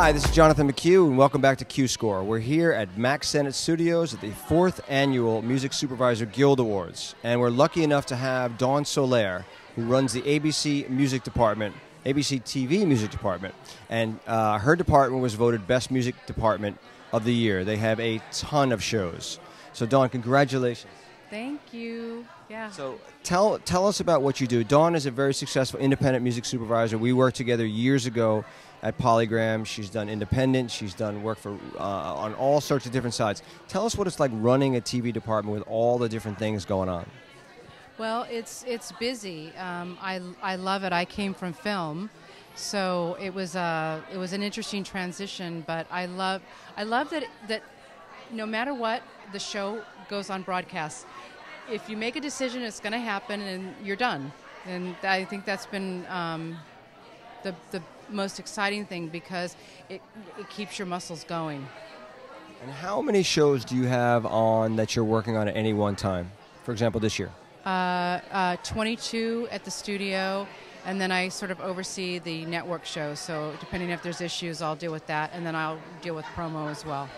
Hi, this is Jonathan McHugh, and welcome back to Q-Score. We're here at Max Sennett Studios at the 4th Annual Music Supervisor Guild Awards, and we're lucky enough to have Dawn Soler, who runs the ABC Music Department, ABC TV Music Department, and her department was voted Best Music Department of the Year. They have a ton of shows. So, Dawn, congratulations. Thank you. Yeah. So tell us about what you do. Dawn is a very successful independent music supervisor. We worked together years ago at Polygram. She's done independent. She's done work for on all sorts of different sides. Tell us what it's like running a TV department with all the different things going on. Well, it's busy. I love it. I came from film, so it was an interesting transition. But I love that no matter what, the show goes on broadcast. If you make a decision, it's going to happen, and you're done. And I think that's been the most exciting thing, because it keeps your muscles going. And how many shows do you have on that you're working on at any one time? For example, this year? 22 at the studio, and then I sort of oversee the network shows. So depending if there's issues, I'll deal with that, and then I'll deal with promo as well.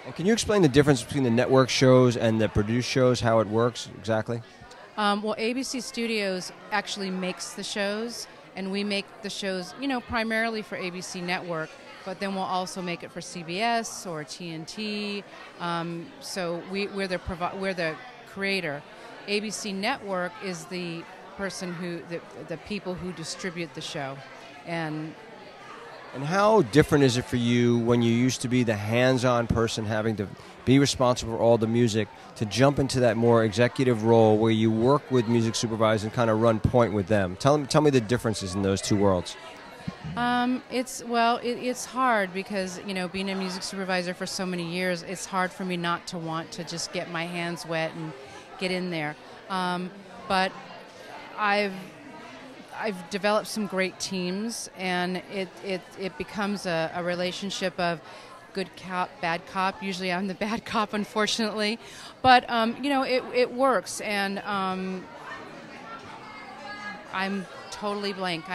And can you explain the difference between the network shows and the produced shows, how it works exactly? Well, ABC Studios actually makes the shows, and we make the shows, primarily for ABC Network, but then we'll also make it for CBS or TNT. So we're the creator. ABC Network is the person the people who distribute the show, And how different is it for you when you used to be the hands-on person having to be responsible for all the music to jump into that more executive role where you work with music supervisors and kind of run point with them? Tell me the differences in those two worlds. It's hard because, being a music supervisor for so many years, it's hard for me not to want to just get my hands wet and get in there. But I've developed some great teams, and it becomes a relationship of good cop, bad cop. Usually I'm the bad cop, unfortunately. But, it works, and I'm totally blank.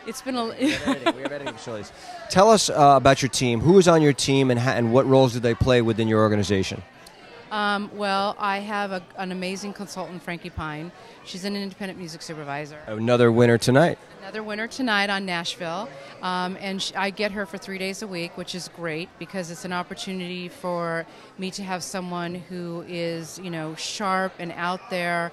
It's been we have editing facilities. Tell us about your team. Who is on your team, and what roles do they play within your organization? Well, I have an amazing consultant, Frankie Pine. She's an independent music supervisor. Another winner tonight. Another winner tonight on Nashville. And I get her for 3 days a week, which is great because it's an opportunity for me to have someone who is, sharp and out there,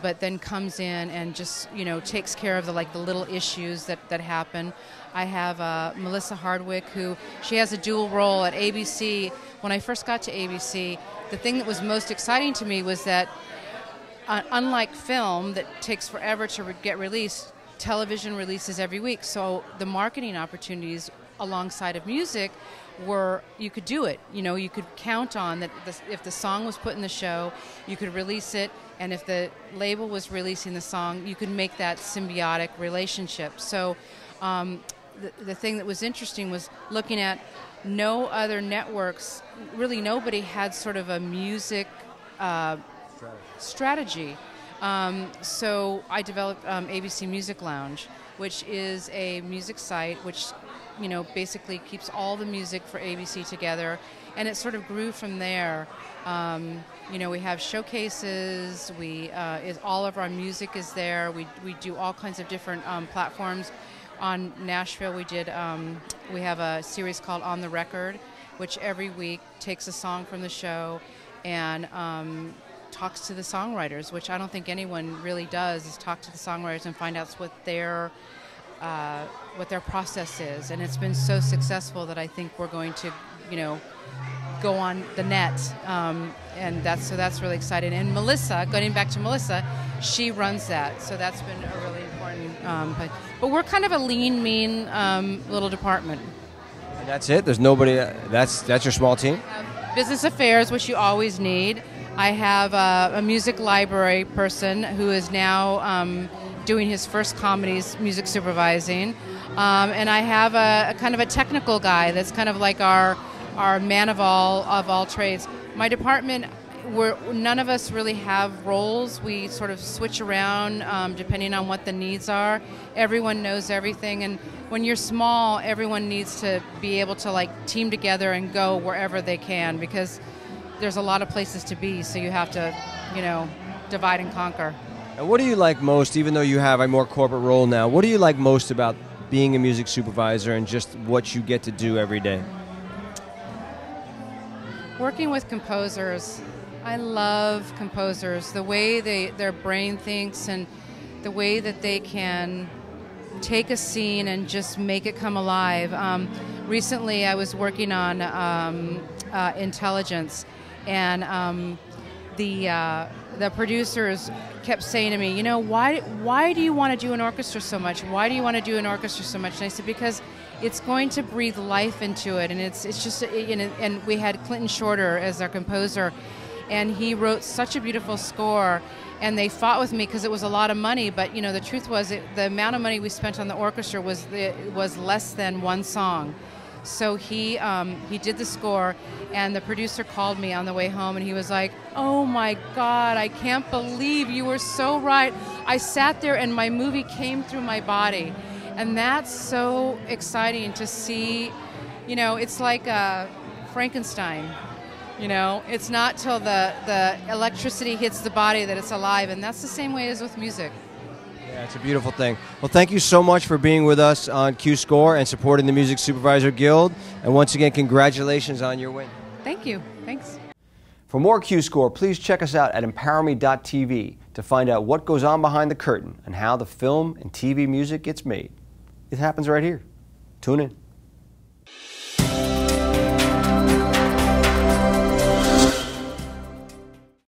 but then comes in and just, takes care of the little issues that happen. I have Melissa Hardwick, who she has a dual role at ABC. When I first got to ABC, the thing that was most exciting to me was that unlike film that takes forever to get released, television releases every week. So the marketing opportunities alongside of music were, you could do it. You could count on that if the song was put in the show, you could release it, and if the label was releasing the song, you could make that symbiotic relationship. So the thing that was interesting was looking at no other networks, really nobody had sort of a music strategy. So I developed ABC Music Lounge, which is a music site which, basically keeps all the music for ABC together, and it sort of grew from there. We have showcases. All of our music is there. We do all kinds of different platforms. On Nashville, we have a series called On the Record, which every week takes a song from the show and talks to the songwriters, which I don't think anyone really does, is talk to the songwriters and find out what their process is. And it's been so successful that I think we're going to, go on the net, and that's really exciting. And Melissa, going back to Melissa, she runs that, so that's been a really important. But we're kind of a lean, mean little department. And that's it. There's nobody. That's your small team. Business affairs, which you always need. I have a music library person who is now doing his first comedies, music supervising, and I have a kind of a technical guy that's kind of like our man of all trades. My department none of us really have roles. We sort of switch around depending on what the needs are. Everyone knows everything, and when you're small, everyone needs to be able to like team together and go wherever they can, because there's a lot of places to be, so you have to, you know, divide and conquer. And what do you like most, even though you have a more corporate role now, what do you like most about being a music supervisor and just what you get to do every day? Working with composers. I love composers, the way their brain thinks and the way that they can take a scene and just make it come alive. Recently I was working on Intelligence, and the producers kept saying to me, you know, why do you want to do an orchestra so much? Why do you want to do an orchestra so much? And I said, because it's going to breathe life into it, and it's just, you know, and we had Clinton Shorter as our composer, and he wrote such a beautiful score, and they fought with me because it was a lot of money, but you know, the truth was the amount of money we spent on the orchestra was less than one song. So he did the score, and the producer called me on the way home, and he was like, "Oh my God, I can't believe you were so right. I sat there and my movie came through my body." And that's so exciting to see. You know, it's like Frankenstein. You know, it's not till the electricity hits the body that it's alive, and that's the same way as with music. Yeah, it's a beautiful thing. Well, thank you so much for being with us on Q Score and supporting the Music Supervisor Guild. And once again, congratulations on your win. Thank you. Thanks. For more Q Score, please check us out at emPOWERme.tv to find out what goes on behind the curtain and how the film and TV music gets made. It happens right here. Tune in.